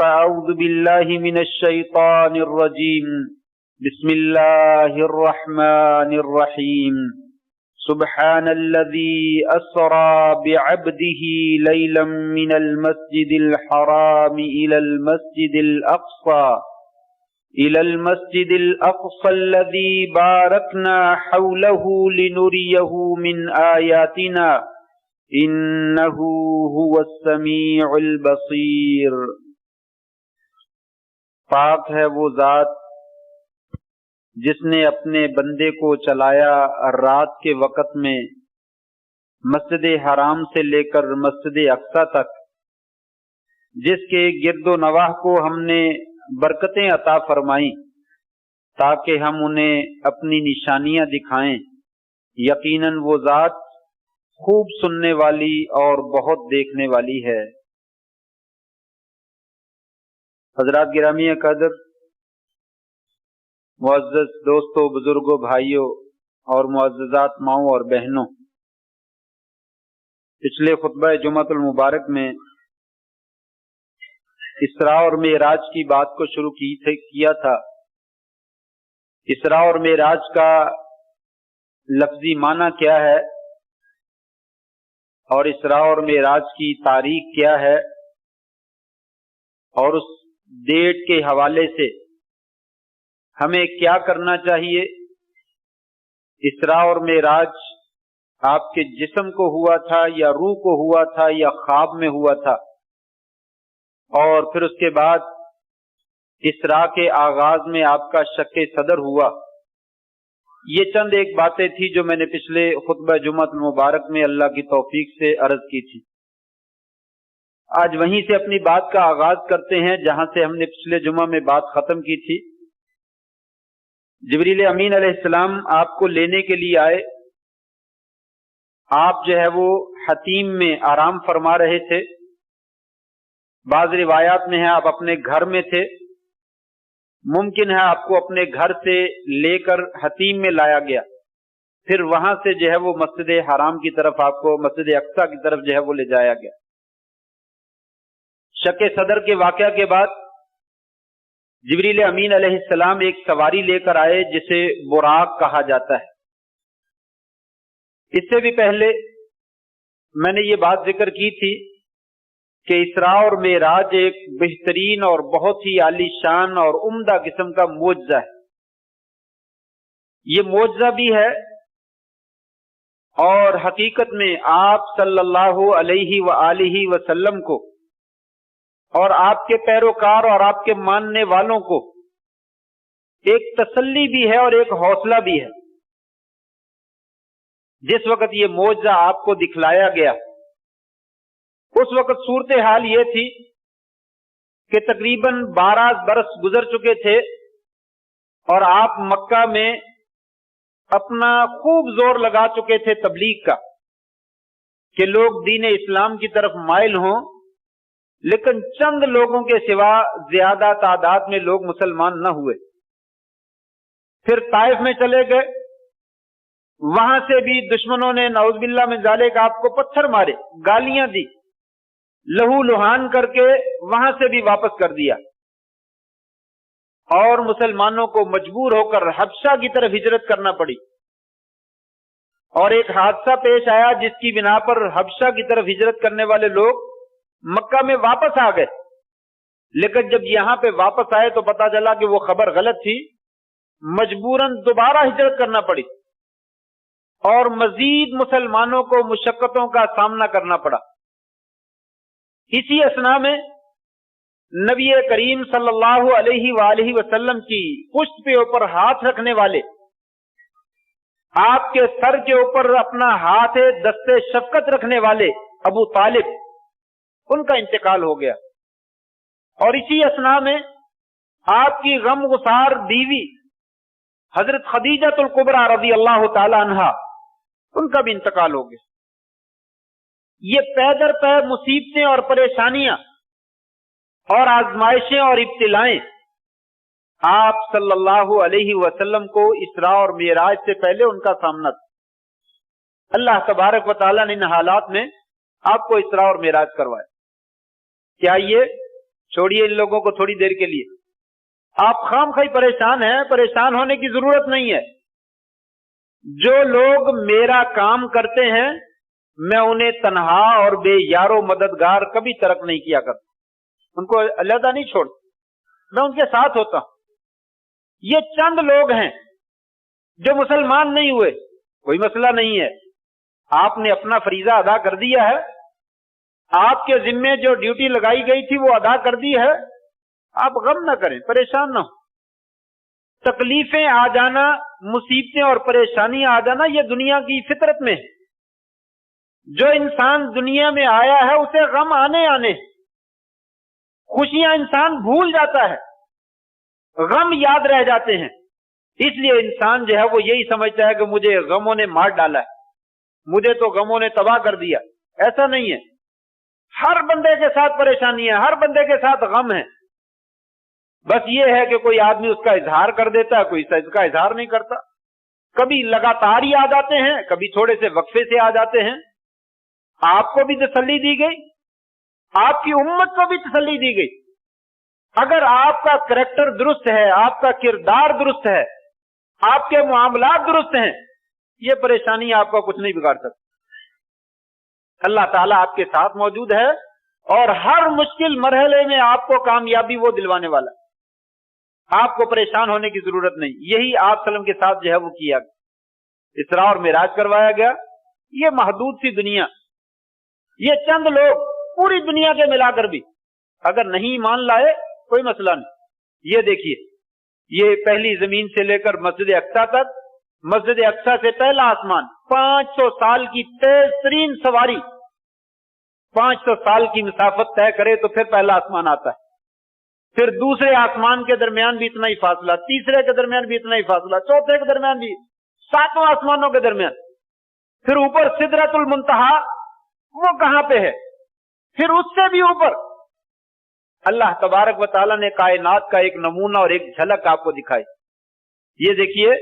فأعوذ بالله من الشيطان الرجيم بسم الله الرحمن الرحيم سبحان الذي أسرى بعبده ليلا من المسجد الحرام إلى المسجد الأقصى الذي باركنا حوله لنريه من آياتنا إنه هو السميع البصير۔ پاک ہے وہ ذات جس نے اپنے بندے کو چلایا رات کے وقت میں مسجد حرام سے لے کر مسجد اقصی تک، جس کے گرد و نواح کو ہم نے برکتیں عطا فرمائیں تاکہ ہم انہیں اپنی نشانیاں دکھائیں۔ یقیناً وہ ذات خوب سننے والی اور بہت دیکھنے والی ہے۔ حضرات گرامی قدر، معزز دوستوں، بزرگوں، بھائیوں اور معززات ماؤں اور بہنوں، پچھلے خطبہ جمعۃ المبارک میں اسراء اور معراج کی بات کو شروع کیا تھا۔ اسراء اور معراج کا لفظی معنی کیا ہے اور اسراء اور معراج کی تاریخ کیا ہے، اور اس ڈیٹ کے حوالے سے ہمیں کیا کرنا چاہیے۔ اسراء اور معراج آپ کے جسم کو ہوا تھا یا روح کو ہوا تھا یا خواب میں ہوا تھا، اور پھر اس کے بعد اسراء کے آغاز میں آپ کا شق صدر ہوا۔ یہ چند ایک باتیں تھی جو میں نے پچھلے خطبہ جمعۃ المبارک میں اللہ کی توفیق سے عرض کی تھی۔ آج وہیں سے اپنی بات کا آغاز کرتے ہیں جہاں سے ہم نے پچھلے جمعہ میں بات ختم کی تھی۔ جبریل امین علیہ السلام آپ کو لینے کے لیے آئے۔ آپ جو ہے وہ حتیم میں آرام فرما رہے تھے، بعض روایات میں ہے آپ اپنے گھر میں تھے، ممکن ہے آپ کو اپنے گھر سے لے کر حتیم میں لایا گیا، پھر وہاں سے جو ہے وہ مسجد حرام کی طرف، آپ کو مسجد اقصی کی طرف جو ہے وہ لے جایا گیا۔ شق صدر کے واقعہ کے بعد جبریل امین علیہ السلام ایک سواری لے کر آئے جسے براق کہا جاتا ہے۔ اس سے بھی پہلے میں نے یہ بات ذکر کی تھی کہ اسراء اور معراج ایک بہترین اور بہت ہی عالی شان اور عمدہ قسم کا معجزہ ہے۔ یہ معجزہ بھی ہے اور حقیقت میں آپ صلی اللہ علیہ وآلہ وسلم کو اور آپ کے پیروکار اور آپ کے ماننے والوں کو ایک تسلی بھی ہے اور ایک حوصلہ بھی ہے۔ جس وقت یہ معجزہ آپ کو دکھلایا گیا اس وقت صورتحال یہ تھی کہ تقریباً 12 برس گزر چکے تھے اور آپ مکہ میں اپنا خوب زور لگا چکے تھے تبلیغ کا کہ لوگ دین اسلام کی طرف مائل ہوں، لیکن چند لوگوں کے سوا زیادہ تعداد میں لوگ مسلمان نہ ہوئے۔ پھر طائف میں چلے گئے، وہاں سے بھی دشمنوں نے نعوذ باللہ من ذالک آپ کو پتھر مارے، گالیاں دی، لہو لہان کر کے وہاں سے بھی واپس کر دیا، اور مسلمانوں کو مجبور ہو کر حبشہ کی طرف ہجرت کرنا پڑی۔ اور ایک حادثہ پیش آیا جس کی بنا پر حبشہ کی طرف ہجرت کرنے والے لوگ مکہ میں واپس آ گئے، لیکن جب یہاں پہ واپس آئے تو پتا چلا کہ وہ خبر غلط تھی، مجبوراً دوبارہ ہجرت کرنا پڑی اور مزید مسلمانوں کو مشقتوں کا سامنا کرنا پڑا۔ اسی اثناء میں نبی کریم صلی اللہ علیہ وآلہ وسلم کی پشت پہ اوپر ہاتھ رکھنے والے، آپ کے سر کے اوپر اپنا ہاتھ دست شفقت رکھنے والے ابو طالب، ان کا انتقال ہو گیا۔ اور اسی اثناء میں آپ کی غم گسار بیوی حضرت خدیجہ الکبریٰ رضی اللہ تعالی عنہا، ان کا بھی انتقال ہو گیا۔ یہ پے در پے مصیبتیں اور پریشانیاں اور آزمائشیں اور ابتلائیں آپ صلی اللہ علیہ وسلم کو اسراء اور معراج سے پہلے ان کا سامنا تھا۔ اللہ تبارک و تعالیٰ نے ان حالات میں آپ کو اسراء اور معراج کروایا۔ کیا یہ چھوڑیے ان لوگوں کو تھوڑی دیر کے لیے. آپ خامخواہ پریشان ہیں, پریشان ہونے کی ضرورت نہیں ہے. جو لوگ میرا کام کرتے ہیں میں انہیں تنہا اور بے یار و مددگار کبھی ترک نہیں کیا کرتا, ان کو علیحدہ نہیں چھوڑتا, میں ان کے ساتھ ہوتا ہوں. یہ چند لوگ ہیں جو مسلمان نہیں ہوئے, کوئی مسئلہ نہیں ہے, آپ نے اپنا فریضہ ادا کر دیا ہے, آپ کے ذمے جو ڈیوٹی لگائی گئی تھی وہ ادا کر دی ہے, آپ غم نہ کریں, پریشان نہ ہو. تکلیفیں آ جانا, مصیبتیں اور پریشانیاں آ جانا یہ دنیا کی فطرت میں ہے. جو انسان دنیا میں آیا ہے اسے غم آنے, خوشیاں انسان بھول جاتا ہے, غم یاد رہ جاتے ہیں. اس لیے انسان جو ہے وہ یہی سمجھتا ہے کہ مجھے غموں نے مار ڈالا ہے, مجھے تو غموں نے تباہ کر دیا. ایسا نہیں ہے, ہر بندے کے ساتھ پریشانی ہے, ہر بندے کے ساتھ غم ہے. بس یہ ہے کہ کوئی آدمی اس کا اظہار کر دیتا ہے, کوئی اس کا اظہار نہیں کرتا. کبھی لگاتار ہی آ جاتے ہیں, کبھی تھوڑے سے وقفے سے آ جاتے ہیں. آپ کو بھی تسلی دی گئی, آپ کی امت کو بھی تسلی دی گئی. اگر آپ کا کریکٹر درست ہے, آپ کا کردار درست ہے, آپ کے معاملات درست ہیں, یہ پریشانی آپ کا کچھ نہیں بگاڑ سکتی. اللہ تعالیٰ آپ کے ساتھ موجود ہے اور ہر مشکل مرحلے میں آپ کو کامیابی وہ دلوانے والا. آپ کو پریشان ہونے کی ضرورت نہیں. یہی آپ صلی اللہ علیہ وسلم کے ساتھ جو ہے وہ کیا گیا, اسراء اور معراج کروایا گیا. یہ محدود سی دنیا, یہ چند لوگ پوری دنیا کے ملا کر بھی اگر نہیں مان لائے کوئی مسئلہ نہیں. یہ دیکھیے, یہ پہلی زمین سے لے کر مسجد اقصیٰ تک, مسجد اقصیٰ سے پہلا آسمان, 500 سال کی تیز ترین سواری, 500 سال کی مسافت طے کرے تو پھر پہلا آسمان آتا ہے. پھر دوسرے آسمان کے درمیان بھی اتنا ہی فاصلہ, تیسرے کے درمیان بھی اتنا ہی فاصلہ, چوتھے کے درمیان بھی, 7 آسمانوں کے درمیان. پھر اوپر سدرۃ المنتہا, وہ کہاں پہ ہے؟ پھر اس سے بھی اوپر. اللہ تبارک و تعالیٰ نے کائنات کا ایک نمونہ اور ایک جھلک آپ کو دکھائی. یہ دیکھیے,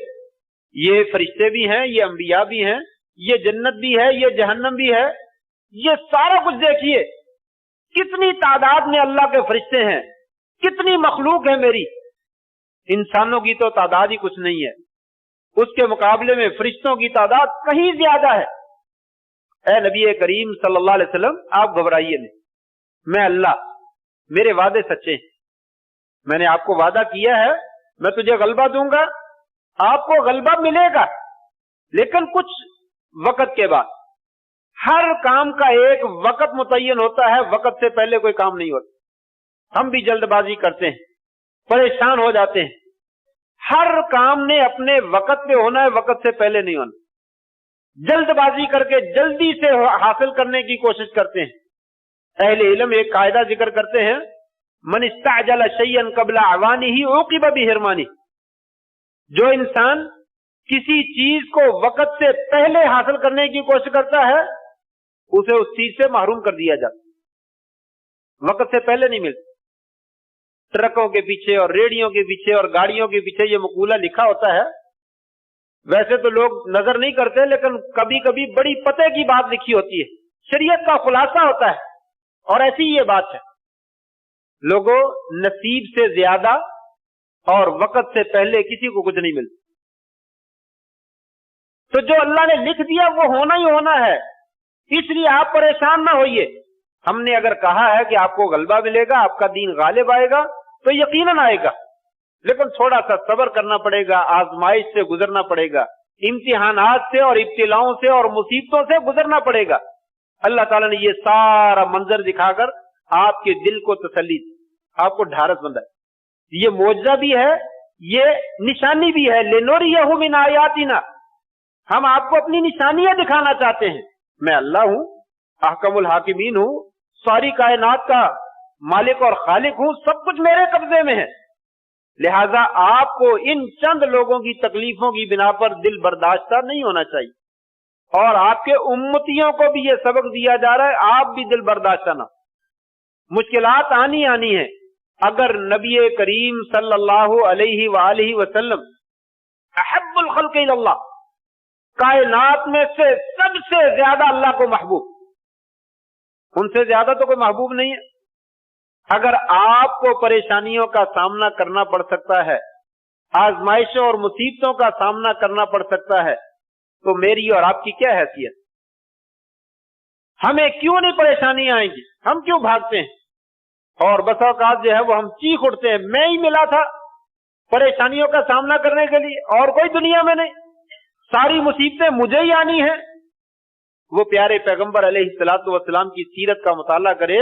یہ فرشتے بھی ہیں, یہ انبیاء بھی ہیں, یہ جنت بھی ہے, یہ جہنم بھی ہے, یہ سارا کچھ دیکھیے. کتنی تعداد میں اللہ کے فرشتے ہیں, کتنی مخلوق ہے میری. انسانوں کی تو تعداد ہی کچھ نہیں ہے, اس کے مقابلے میں فرشتوں کی تعداد کہیں زیادہ ہے. اے نبی کریم صلی اللہ علیہ وسلم, آپ گھبرائیے نہیں, میں اللہ, میرے وعدے سچے ہیں. میں نے آپ کو وعدہ کیا ہے میں تجھے غلبہ دوں گا, آپ کو غلبہ ملے گا, لیکن کچھ وقت کے بعد. ہر کام کا ایک وقت متعین ہوتا ہے, وقت سے پہلے کوئی کام نہیں ہوتا. ہم بھی جلد بازی کرتے ہیں, پریشان ہو جاتے ہیں. ہر کام نے اپنے وقت پہ ہونا ہے, وقت سے پہلے نہیں ہونا. جلد بازی کر کے جلدی سے حاصل کرنے کی کوشش کرتے ہیں. اہل علم ایک قاعدہ ذکر کرتے ہیں, من استعجل شیئا قبل اوانہ عوقب بحرمانہ. جو انسان کسی چیز کو وقت سے پہلے حاصل کرنے کی کوشش کرتا ہے اسے اس چیز سے محروم کر دیا جاتا. وقت سے پہلے نہیں ملتا. ٹرکوں کے پیچھے اور ریڑیوں کے پیچھے اور گاڑیوں کے پیچھے یہ مقولہ لکھا ہوتا ہے. ویسے تو لوگ نظر نہیں کرتے, لیکن کبھی کبھی بڑی پتے کی بات لکھی ہوتی ہے, شریعت کا خلاصہ ہوتا ہے. اور ایسی یہ بات ہے, لوگوں نصیب سے زیادہ اور وقت سے پہلے کسی کو کچھ نہیں ملتا. تو جو اللہ نے لکھ دیا وہ ہونا ہی ہونا ہے, اس لیے آپ پریشان نہ ہوئیے. ہم نے اگر کہا ہے کہ آپ کو غلبہ ملے گا, آپ کا دین غالب آئے گا, تو یقیناً آئے گا, لیکن تھوڑا سا صبر کرنا پڑے گا, آزمائش سے گزرنا پڑے گا, امتحانات سے اور ابتلاؤں سے اور مصیبتوں سے گزرنا پڑے گا. اللہ تعالیٰ نے یہ سارا منظر دکھا کر آپ کے دل کو تسلی دی, آپ کو ڈھارس بندھا. یہ معجزہ بھی ہے, یہ نشانی بھی ہے. لنریہ من آیاتنا, ہم آپ کو اپنی نشانیاں دکھانا چاہتے ہیں. میں اللہ ہوں, احکم الحاکمین ہوں, ساری کائنات کا مالک اور خالق ہوں, سب کچھ میرے قبضے میں ہے. لہذا آپ کو ان چند لوگوں کی تکلیفوں کی بنا پر دل برداشتہ نہیں ہونا چاہیے, اور آپ کے امتیوں کو بھی یہ سبق دیا جا رہا ہے, آپ بھی دل برداشتہ نہ. مشکلات آنی ہیں. اگر نبی کریم صلی اللہ علیہ وآلہ وسلم احب الخلق الی اللہ, کائنات میں سے سب سے زیادہ اللہ کو محبوب, ان سے زیادہ تو کوئی محبوب نہیں ہے. اگر آپ کو پریشانیوں کا سامنا کرنا پڑ سکتا ہے، آزمائشوں اور مصیبتوں کا سامنا کرنا پڑ سکتا ہے، تو میری اور آپ کی کیا حیثیت؟ ہمیں کیوں نہیں پریشانی آئیں گی؟ ہم کیوں بھاگتے ہیں؟ اور بس اوقات جو ہے وہ ہم چیخ اٹھتے ہیں، میں ہی ملا تھا پریشانیوں کا سامنا کرنے کے لیے، اور کوئی دنیا میں نہیں، ساری مصیبتیں مجھے ہی آنی ہیں۔ وہ پیارے پیغمبر علیہ الصلوۃ والسلام کی سیرت کا مطالعہ کرے،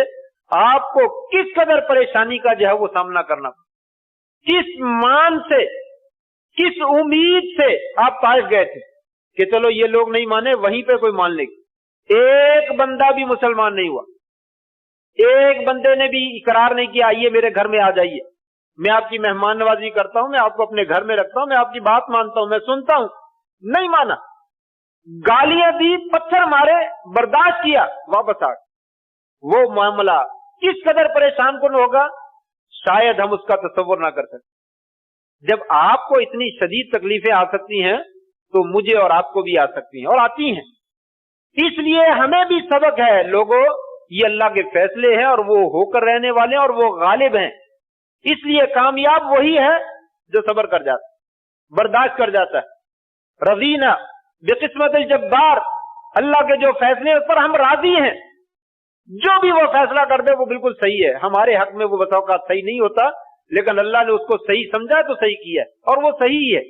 آپ کو کس قدر پریشانی کا جو ہے وہ سامنا کرنا، کس مان سے، کس امید سے آپ طائف گئے تھے کہ چلو یہ لوگ نہیں مانے، وہیں پہ کوئی مان لے گا۔ ایک بندہ بھی مسلمان نہیں ہوا، ایک بندے نے بھی اقرار نہیں کیا آئیے میرے گھر میں آ جائیے، میں آپ کی مہمان نوازی کرتا ہوں، میں آپ کو اپنے گھر میں رکھتا ہوں، میں آپ کی بات مانتا ہوں، میں سنتا ہوں۔ نہیں مانا، گالیاں دی، پتھر مارے، برداشت کیا، واپس آ گئے۔ وہ معاملہ کس قدر پریشان کن ہوگا، شاید ہم اس کا تصور نہ کر سکتے۔ جب آپ کو اتنی شدید تکلیفیں آ سکتی ہیں تو مجھے اور آپ کو بھی آ سکتی ہیں، اور آتی ہیں۔ اس لیے ہمیں بھی سبق ہے لوگوں، یہ اللہ کے فیصلے ہیں اور وہ ہو کر رہنے والے ہیں اور وہ غالب ہیں۔ اس لیے کامیاب وہی ہے جو صبر کر جاتا ہے، برداشت کر جاتا ہے۔ رضینا بقسمت الجبار، اللہ کے جو فیصلے اس پر ہم راضی ہیں، جو بھی وہ فیصلہ کر دے وہ بالکل صحیح ہے۔ ہمارے حق میں وہ بسا اوقات صحیح نہیں ہوتا، لیکن اللہ نے اس کو صحیح سمجھا تو صحیح کیا اور وہ صحیح ہے۔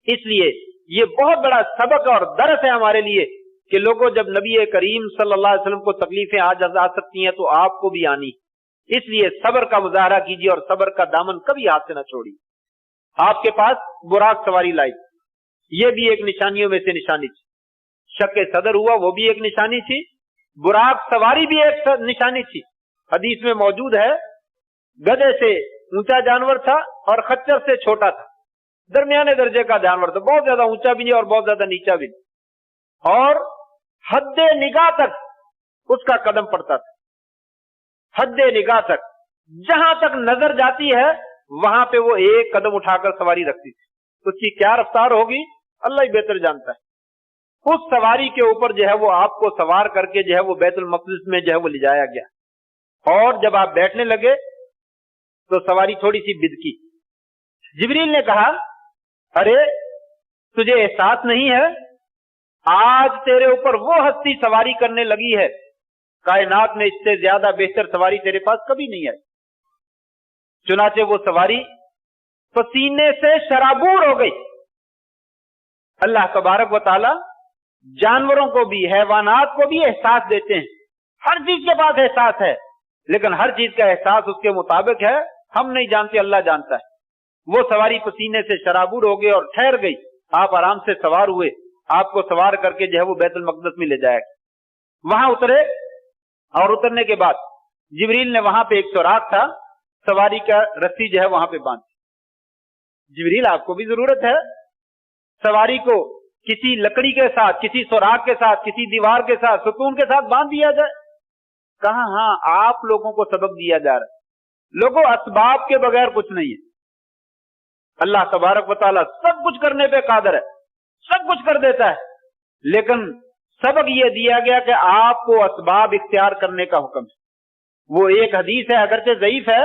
اس لیے یہ بہت بڑا سبق اور درس ہے ہمارے لیے کہ لوگوں، جب نبی کریم صلی اللہ علیہ وسلم کو تکلیفیں آ سکتی ہیں تو آپ کو بھی آنی، اس لیے صبر کا مظاہرہ کیجیے اور صبر کا دامن کبھی ہاتھ سے نہ چھوڑیے۔ آپ کے پاس براق سواری لائی، یہ بھی ایک نشانیوں میں سے نشانی تھی۔ شک صدر ہوا، وہ بھی ایک نشانی تھی۔ براق سواری بھی ایک نشانی تھی۔ حدیث میں موجود ہے، گدھے سے اونچا جانور تھا اور خچر سے چھوٹا تھا، درمیانے درجے کا جانور تھا، بہت زیادہ اونچا بھی نہیں اور بہت زیادہ نیچا بھی نہیں، اور حد نگاہ تک اس کا قدم پڑتا تھا، حد نگاہ تک، جہاں تک نظر جاتی ہے وہاں پہ وہ ایک قدم اٹھا کر سواری رکھتی تھی۔ اس کی کیا رفتار ہوگی اللہ ہی بہتر جانتا ہے۔ اس سواری کے اوپر جو ہے وہ آپ کو سوار کر کے جو ہے وہ بیت المقدس میں جو ہے وہ لے جایا گیا، اور جب آپ بیٹھنے لگے تو سواری تھوڑی سی بدکی۔ جبریل نے کہا، ارے تجھے احساس نہیں ہے، آج تیرے اوپر وہ ہستی سواری کرنے لگی ہے، کائنات میں اس سے زیادہ بہتر سواری تیرے پاس کبھی نہیں آئی۔ چنانچہ وہ سواری پسینے سے شرابور ہو گئی۔ اللہ تبارک و تعالی جانوروں کو بھی، حیوانات کو بھی احساس دیتے ہیں، ہر چیز کے پاس احساس ہے، لیکن ہر چیز کا احساس اس کے مطابق ہے، ہم نہیں جانتے، اللہ جانتا ہے۔ وہ سواری پسینے سے شرابور ہو گئی اور ٹھہر گئی، آپ آرام سے سوار ہوئے، آپ کو سوار کر کے جو ہے وہ بیت المقدس میں لے جائے گا۔ وہاں اترے، اور اترنے کے بعد جبریل نے وہاں پہ ایک سوراخ تھا، سواری کا رسی جو ہے وہاں پہ باندھ۔ جبریل آپ کو بھی ضرورت ہے سواری کو کسی لکڑی کے ساتھ، کسی سوراخ کے ساتھ، کسی دیوار کے ساتھ، ستون کے ساتھ باندھ دیا جائے؟ کہاں، ہاں آپ لوگوں کو سبق دیا جا رہا ہے۔ لوگوں، اسباب کے بغیر کچھ نہیں ہے۔ اللہ تبارک و تعالیٰ سب کچھ کرنے پہ قادر ہے، سب کچھ کر دیتا ہے، لیکن سبق یہ دیا گیا کہ آپ کو اسباب اختیار کرنے کا حکم ہے۔ وہ ایک حدیث ہے، اگرچہ ضعیف ہے،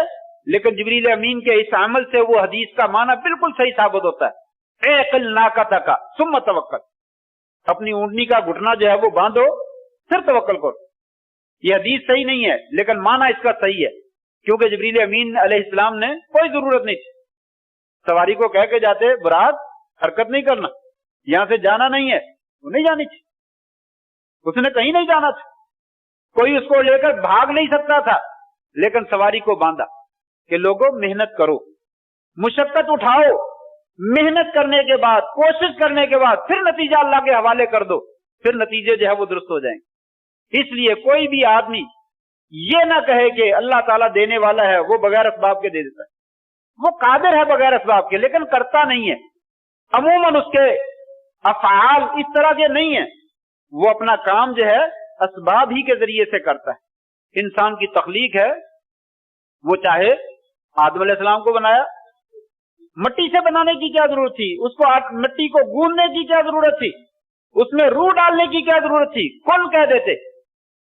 لیکن جبریل امین کے اس عمل سے وہ حدیث کا معنی بالکل صحیح ثابت ہوتا ہے۔ اعقل ناقتک ثم توکل، اپنی اونٹنی کا گھٹنا جو ہے وہ باندھو، پھر توکل کرو۔ یہ حدیث صحیح نہیں ہے، لیکن معنی اس کا صحیح ہے، کیونکہ جبریل امین علیہ السلام نے کوئی ضرورت نہیں تھی، سواری کو کہہ کے جاتے، برات حرکت نہیں کرنا، یہاں سے جانا نہیں ہے، وہ نہیں جانی تھی، اس نے کہیں نہیں جانا تھا، کوئی اس کو لے کر بھاگ نہیں سکتا تھا، لیکن سواری کو باندھا کہ لوگوں محنت کرو، مشقت اٹھاؤ، محنت کرنے کے بعد، کوشش کرنے کے بعد پھر نتیجہ اللہ کے حوالے کر دو، پھر نتیجے جو ہے وہ درست ہو جائیں گے۔ اس لیے کوئی بھی آدمی یہ نہ کہے کہ اللہ تعالیٰ دینے والا ہے، وہ بغیر اسباب کے دے دیتا ہے، وہ قادر ہے بغیر اسباب کے، لیکن کرتا نہیں ہے۔ عموماً اس کے افعال اس طرح کے نہیں ہیں، وہ اپنا کام جو ہے اسباب ہی کے ذریعے سے کرتا ہے۔ انسان کی تخلیق ہے، وہ چاہے آدم علیہ السلام کو بنایا، مٹی سے بنانے کی کیا ضرورت تھی، اس کو مٹی کو گوندنے کی کیا ضرورت تھی، اس میں روح ڈالنے کی کیا ضرورت تھی، کون کہہ دیتے،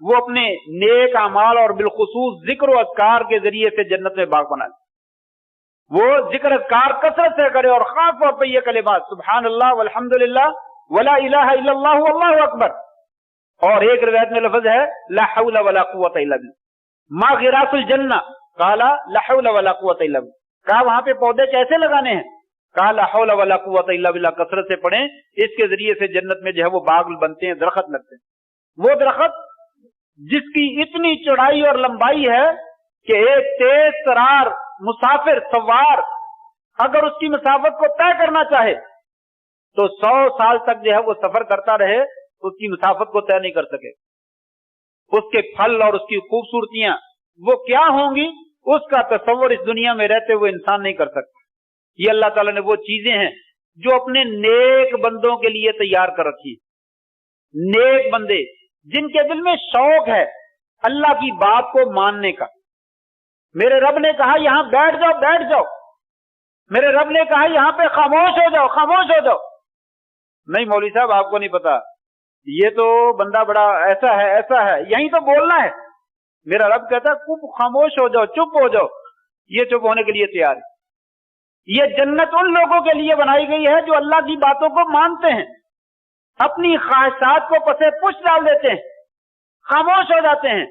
وہ اپنے نیک اعمال اور بالخصوص ذکر و اذکار کے ذریعے سے جنت میں باغ بنا لے۔ وہ ذکر اذکار کثرت سے کرے اور خاص طور پہ یہ کلمات سبحان اللہ والحمد للہ ولا الہ الا اللہ واللہ اکبر، اور ایک روایت میں لفظ ہے لا حول ولا قوت الا باللہ، ما غراس الجنہ قال لا حول ولا قوت الا باللہ، کہا وہاں پہ پودے کیسے لگانے ہیں؟ کہا لا حول ولا قوت الا باللہ، کثرت سے پڑھیں، اس کے ذریعے سے جنت میں جو ہے وہ باغ بنتے ہیں، درخت لگتے ہیں۔ وہ درخت جس کی اتنی چوڑائی اور لمبائی ہے کہ ایک تیز ترار مسافر سوار اگر اس کی مسافت کو طے کرنا چاہے تو 100 سال تک جو ہے وہ سفر کرتا رہے، اس کی مسافت کو طے نہیں کر سکے۔ اس کے پھل اور اس کی خوبصورتیاں وہ کیا ہوں گی، اس کا تصور اس دنیا میں رہتے ہوئے انسان نہیں کر سکتا۔ یہ اللہ تعالیٰ نے وہ چیزیں ہیں جو اپنے نیک بندوں کے لیے تیار کر رکھی۔ نیک بندے جن کے دل میں شوق ہے اللہ کی بات کو ماننے کا۔ میرے رب نے کہا یہاں بیٹھ جاؤ، بیٹھ جاؤ، میرے رب نے کہا یہاں پہ خاموش ہو جاؤ، خاموش ہو جاؤ۔ نہیں مولوی صاحب آپ کو نہیں پتا، یہ تو بندہ بڑا ایسا ہے ایسا ہے، یہیں تو بولنا ہے۔ میرا رب کہتا ہے خوب خاموش ہو جاؤ، چپ ہو جاؤ، یہ چپ ہونے کے لیے تیار ہے۔ یہ جنت ان لوگوں کے لیے بنائی گئی ہے جو اللہ کی باتوں کو مانتے ہیں، اپنی خواہشات کو پسے پش ڈال دیتے ہیں، خاموش ہو جاتے ہیں،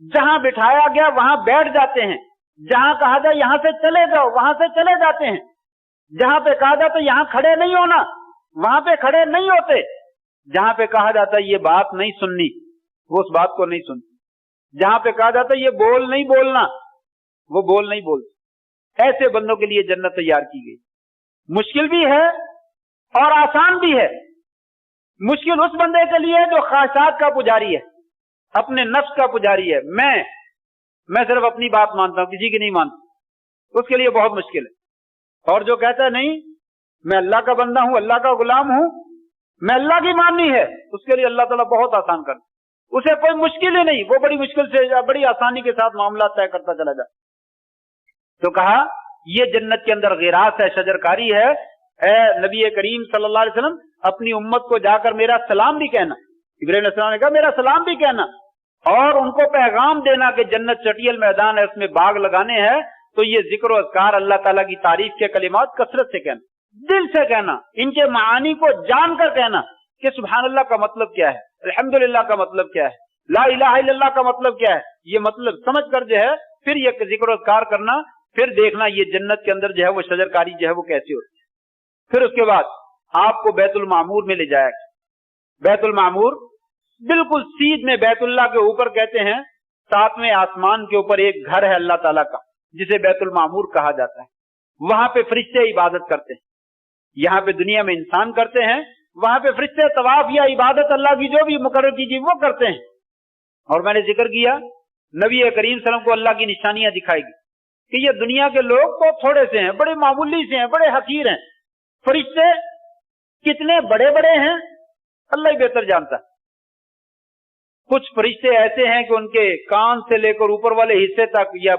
جہاں بٹھایا گیا وہاں بیٹھ جاتے ہیں، جہاں کہا جائے یہاں سے چلے جاؤ وہاں سے چلے جاتے ہیں، جہاں پہ کہا جاتا ہے یہاں کھڑے نہیں ہونا وہاں پہ کھڑے نہیں ہوتے، جہاں پہ کہا جاتا ہے یہ بات نہیں سننی وہ اس بات کو نہیں سنتے، جہاں پہ کہا جاتا ہے یہ بول نہیں بولنا وہ بول نہیں بولتے۔ ایسے بندوں کے لیے جنت تیار کی گئی۔ مشکل بھی ہے اور آسان بھی ہے۔ مشکل اس بندے کے لیے جو خواہشات کا پجاری ہے، اپنے نفس کا پجاری ہے، میں صرف اپنی بات مانتا ہوں، کسی کی نہیں مانتا، اس کے لیے بہت مشکل ہے۔ اور جو کہتا ہے نہیں میں اللہ کا بندہ ہوں، اللہ کا غلام ہوں، میں اللہ کی ماننی ہے، اس کے لیے اللہ تعالیٰ بہت آسان کر، اسے کوئی مشکل ہی نہیں، وہ بڑی مشکل سے بڑی آسانی کے ساتھ معاملات طے کرتا چلا جائے۔ تو کہا یہ جنت کے اندر غراس ہے، شجرکاری ہے، اے نبی کریم صلی اللہ علیہ وسلم اپنی امت کو جا کر میرا سلام بھی کہنا۔ ابراہیم علیہ السلام نے کہا میرا سلام بھی کہنا اور ان کو پیغام دینا کہ جنت چٹیل میدان ہے، اس میں باغ لگانے ہیں، تو یہ ذکر و اذکار اللہ تعالیٰ کی تعریف کے کلمات کثرت سے کہنا، دل سے کہنا، ان کے معانی کو جان کر کہنا کہ سبحان اللہ کا مطلب کیا ہے، الحمدللہ کا مطلب کیا ہے، لا الہ الا اللہ کا مطلب کیا ہے، یہ مطلب سمجھ کر جو ہے پھر یہ ذکر و اذکار کرنا، پھر دیکھنا یہ جنت کے اندر جو ہے وہ شجرکاری جو ہے وہ کیسی ہوتی ہے۔ پھر اس کے بعد آپ کو بیت المعمور میں لے جائے گا۔ بیت المعمور بالکل سیدھ میں بیت اللہ کے اوپر کہتے ہیں 7ویں آسمان کے اوپر ایک گھر ہے اللہ تعالیٰ کا جسے بیت المعمور کہا جاتا ہے۔ وہاں پہ فرشتے عبادت کرتے ہیں، یہاں پہ دنیا میں انسان کرتے ہیں، وہاں پہ فرشتے طواف یا عبادت اللہ کی جو بھی مقرر کیجیے وہ کرتے ہیں۔ اور میں نے ذکر کیا نبی کریم صلی اللہ علیہ وسلم کو اللہ کی نشانیاں دکھائے گی کہ یہ دنیا کے لوگ تو تھوڑے سے ہیں، بڑے معمولی سے ہیں، بڑے حقیر ہیں، فرشتے کتنے بڑے بڑے ہیں اللہ ہی بہتر جانتا ہے۔ کچھ فرشتے ایسے ہیں کہ ان کے کان سے لے کر اوپر والے حصے تک یا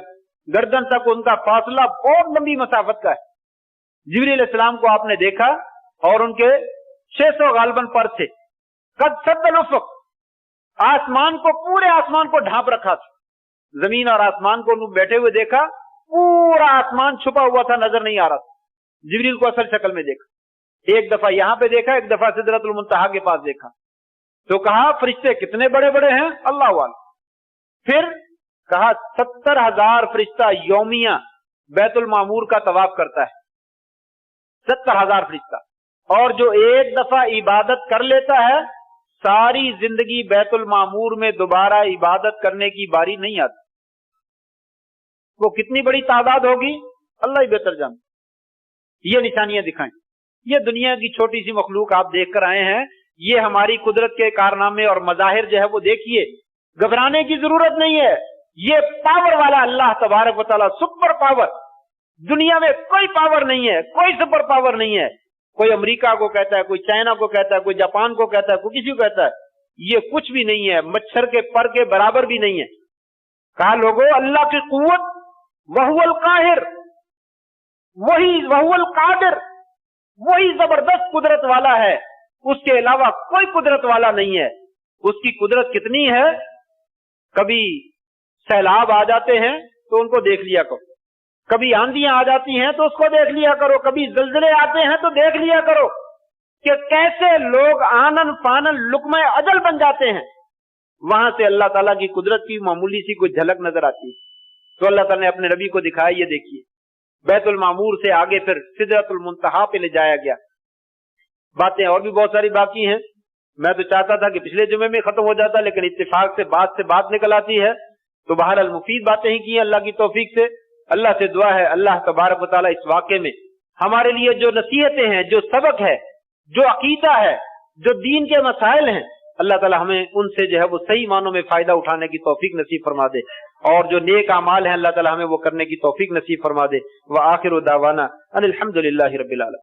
گردن تک ان کا فاصلہ بہت لمبی مسافت کا ہے۔ جبریل علیہ السلام کو آپ نے دیکھا اور ان کے 600 غالباً پر تھے، قد سد الافق، آسمان کو پورے آسمان کو ڈھانپ رکھا تھا، زمین اور آسمان کو انہوں بیٹھے ہوئے دیکھا، پورا آسمان چھپا ہوا تھا، نظر نہیں آ رہا تھا۔ جبریل کو اصل شکل میں دیکھا، ایک دفعہ یہاں پہ دیکھا، ایک دفعہ سدرۃ المنتہا کے پاس دیکھا، تو کہا فرشتے کتنے بڑے بڑے ہیں اللہ عالم۔ پھر کہا 70,000 فرشتہ یومیہ بیت المعمور کا طواف کرتا ہے، 70,000 فرشتہ، اور جو ایک دفعہ عبادت کر لیتا ہے ساری زندگی بیت المعمور میں دوبارہ عبادت کرنے کی باری نہیں آتی۔ وہ کتنی بڑی تعداد ہوگی اللہ ہی بہتر جانتا۔ یہ نشانیاں دکھائیں، یہ دنیا کی چھوٹی سی مخلوق آپ دیکھ کر آئے ہیں، یہ ہماری قدرت کے کارنامے اور مظاہر جو ہے وہ دیکھیے، گھبرانے کی ضرورت نہیں ہے۔ یہ پاور والا اللہ تبارک و تعالیٰ، سپر پاور، دنیا میں کوئی پاور نہیں ہے، کوئی سپر پاور نہیں ہے۔ کوئی امریکہ کو کہتا ہے، کوئی چائنا کو کہتا ہے، کوئی جاپان کو کہتا ہے، کوئی کسی کو کہتا ہے، یہ کچھ بھی نہیں ہے، مچھر کے پر کے برابر بھی نہیں ہے۔ کہا لوگوں اللہ کی قوت وہو القاہر، وہو القادر، وہی زبردست قدرت والا ہے، اس کے علاوہ کوئی قدرت والا نہیں ہے۔ اس کی قدرت کتنی ہے کبھی سیلاب آ جاتے ہیں تو ان کو دیکھ لیا کرو، کبھی آندیاں آ جاتی ہیں تو اس کو دیکھ لیا کرو، کبھی زلزلے آتے ہیں تو دیکھ لیا کرو کہ کیسے لوگ آنن فانن لقمہ اجل بن جاتے ہیں۔ وہاں سے اللہ تعالیٰ کی قدرت کی معمولی سی کوئی جھلک نظر آتی ہے تو اللہ تعالیٰ نے اپنے نبی کو دکھایا، یہ دیکھیے بیت المعمور سے آگے پھر سدرۃ المنتہا پہ لے جایا گیا۔ باتیں اور بھی بہت ساری باقی ہیں، میں تو چاہتا تھا کہ پچھلے جمعے میں ختم ہو جاتا، لیکن اتفاق سے بات نکل آتی ہے، تو بہرحال مفید باتیں ہی کی ہیں اللہ کی توفیق سے۔ اللہ سے دعا ہے اللہ تبارک و تعالیٰ اس واقعے میں ہمارے لیے جو نصیحتیں ہیں، جو سبق ہے، جو عقیدہ ہے، جو دین کے مسائل ہیں، اللہ تعالیٰ ہمیں ان سے جو ہے وہ صحیح معنوں میں فائدہ اٹھانے کی توفیق نصیب فرما دے، اور جو نیک اعمال ہیں اللہ تعالیٰ ہمیں وہ کرنے کی توفیق نصیب فرما دے۔ وآخر دعوانا ان الحمد للہ رب العالمین۔